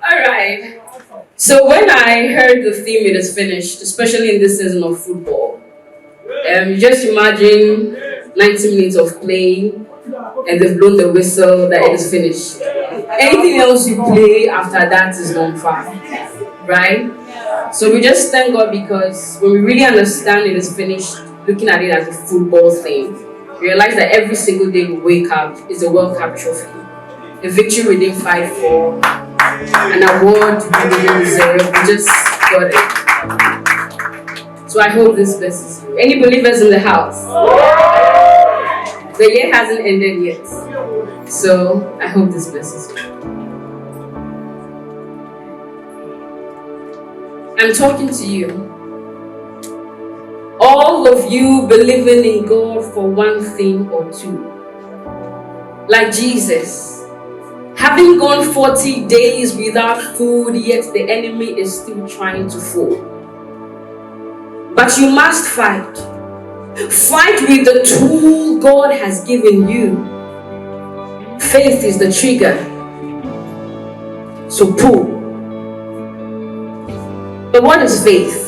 All right. So when I heard the theme it is finished, especially in this season of football, just imagine 90 minutes of playing and they've blown the whistle that it is finished. Anything else you play after that is non far, right? So we just thank God because when we really understand it is finished, looking at it as a football thing, realize that every single day we wake up is a World Cup trophy, a victory we didn't fight for, an award we didn't deserve. We just got it. So I hope this blesses you. Any believers in the house? The year hasn't ended yet. So I hope this blesses you. I'm talking to you. All of you believing in God for one thing or two. Like Jesus, having gone 40 days without food, yet the enemy is still trying to fool. But you must fight. Fight with the tool God has given you. Faith is the trigger. So pull. But what is faith?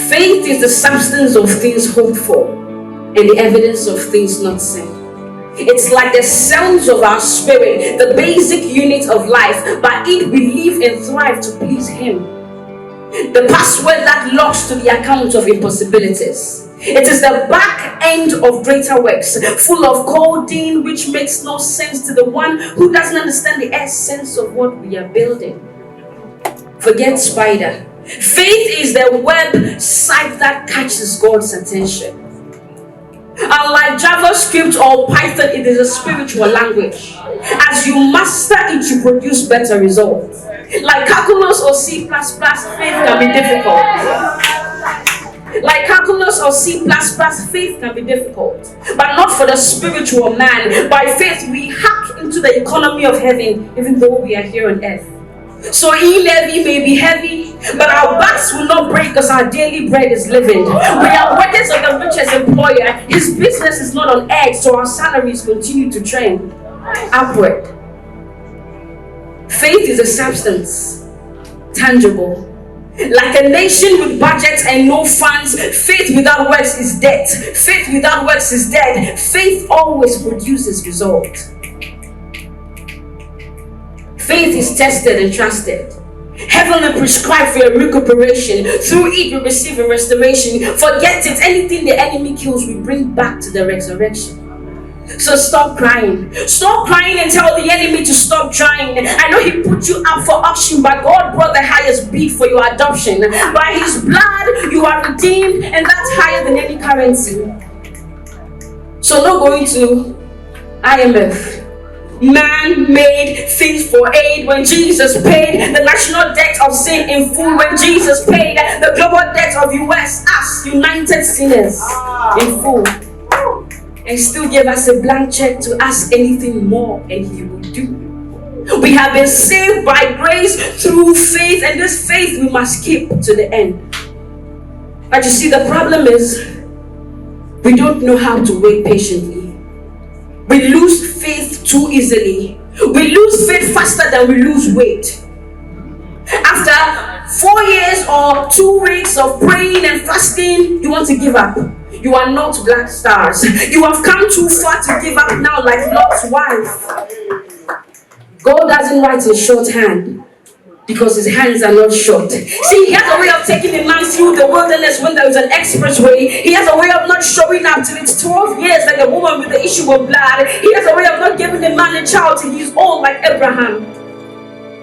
Faith is the substance of things hoped for and the evidence of things not seen. It's like the cells of our spirit, the basic unit of life. By it we live and thrive to please Him. The password that locks to the account of impossibilities. It is the back end of greater works, full of coding which makes no sense to the one who doesn't understand the essence of what we are building. Forget spider. Faith is the website that catches God's attention. Unlike JavaScript or Python, it is a spiritual language. As you master it, you produce better results. Like calculus or C++, faith can be difficult. Like calculus or C++, faith can be difficult. But not for the spiritual man. By faith, we hack into the economy of heaven, even though we are here on earth. So e-levy may be heavy, but our backs will not break because our daily bread is living. We are workers of the richest employer. His business is not on edge, so our salaries continue to trend upward. Faith is a substance, tangible. Like a nation with budgets and no funds, faith without works is dead. Faith without works is dead. Faith always produces results. Faith is tested and trusted. Heaven will prescribe for your recuperation. Through it, you receive a restoration. Forget it. Anything the enemy kills, we bring back to the resurrection. So stop crying. Stop crying and tell the enemy to stop trying. I know he put you up for auction, but God brought the highest bid for your adoption. By His blood, you are redeemed, and that's higher than any currency. So not going to IMF. Man-made things for aid when Jesus paid the national debt of sin in full. When Jesus paid the global debt of us united sinners in full, and still gave us a blank check to ask anything more, and He will do. We have been saved by grace through faith, and this faith we must keep to the end. But you see, the problem is we don't know how to wait patiently. We lose faith too easily. We lose faith faster than we lose weight. After 4 years or 2 weeks of praying and fasting, you want to give up. You are not black stars. You have come too far to give up now, like Lot's wife. God doesn't write in shorthand because His hands are not short. See, He has a way of taking a man through the wilderness when there is an expressway. He has a way of not showing up till it's 12 years like the woman with the issue of blood. He has a way of not giving the man a child till he's old like Abraham.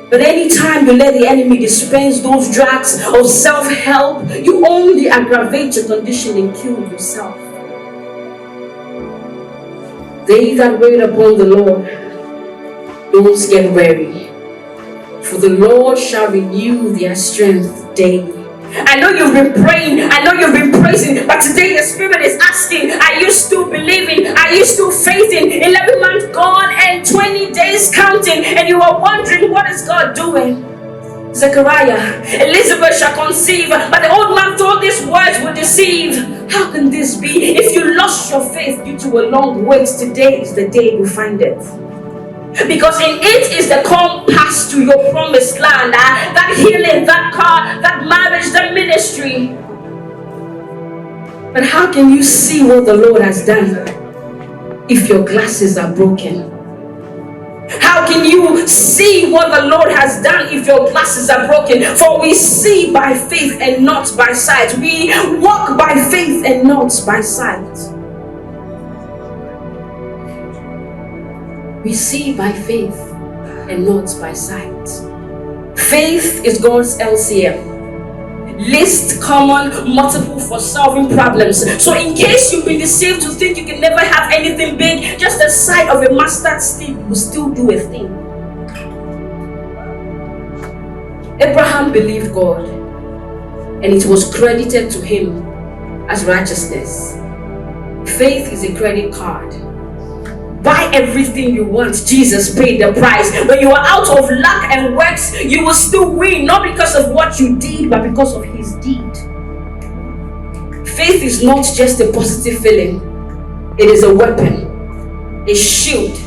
But anytime you let the enemy dispense those drugs of self-help, you only aggravate your condition and kill yourself. They that wait upon the Lord, don't get weary. For the Lord shall renew their strength daily. I know you've been praying, I know you've been praising, but today the Spirit is asking, are you still believing? Are you still faithing? 11 months gone and 20 days counting, and you are wondering, what is God doing? Zechariah, Eizabeth shall conceive, but the old man thought these words would deceive. How can this be? If you lost your faith due to a long wait, today is the day you find it. Because in it is the compass to your promised land, that healing, that car, that marriage, that ministry. But how can you see what the Lord has done if your glasses are broken? How can you see what the Lord has done if your glasses are broken? For we see by faith and not by sight. We walk by faith and not by sight. We see by faith and not by sight. Faith is God's LCM. Least common multiple for solving problems. So in case you've been deceived to think you can never have anything big, just the sight of a mustard seed will still do a thing. Abraham believed God, and it was credited to him as righteousness. Faith is a credit card. Buy everything you want. Jesus paid the price. When you are out of luck and works, you will still win, not because of what you did, but because of his deed. Faith is not just a positive feeling. It is a weapon, a shield,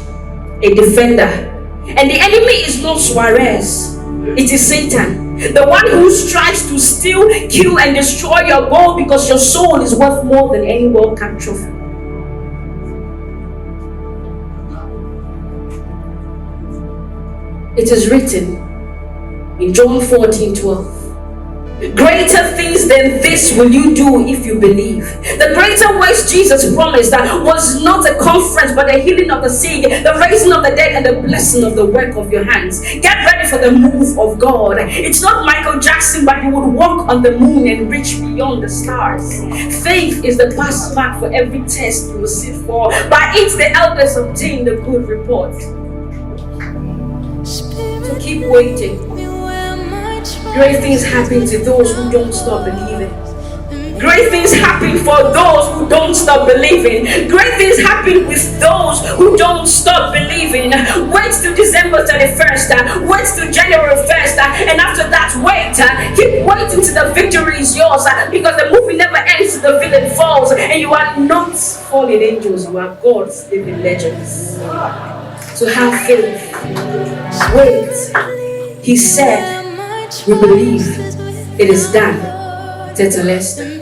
a defender. And the enemy is not Suarez. It is Satan, the one who strives to steal, kill, and destroy your goal because your soul is worth more than any world-cup trophy. It is written in John 14:12. Greater things than this will you do if you believe. The greater ways Jesus promised that was not a conference but a healing of the sick, the raising of the dead, and the blessing of the work of your hands. Get ready for the move of God. It's not Michael Jackson, but you would walk on the moon and reach beyond the stars. Faith is the pass mark for every test you will sit for. By it the elders obtain the good report. So keep waiting. Great things happen to those who don't stop believing. Great things happen for those who don't stop believing. Great things happen with those who don't stop believing. Wait till December 31st. Wait till January 1st. And after that, wait. Keep waiting till the victory is yours. Because the movie never ends till the villain falls. And you are not fallen angels. You are God's living legends. So have faith. Wait. He said, we believe it is done. Tetelesta.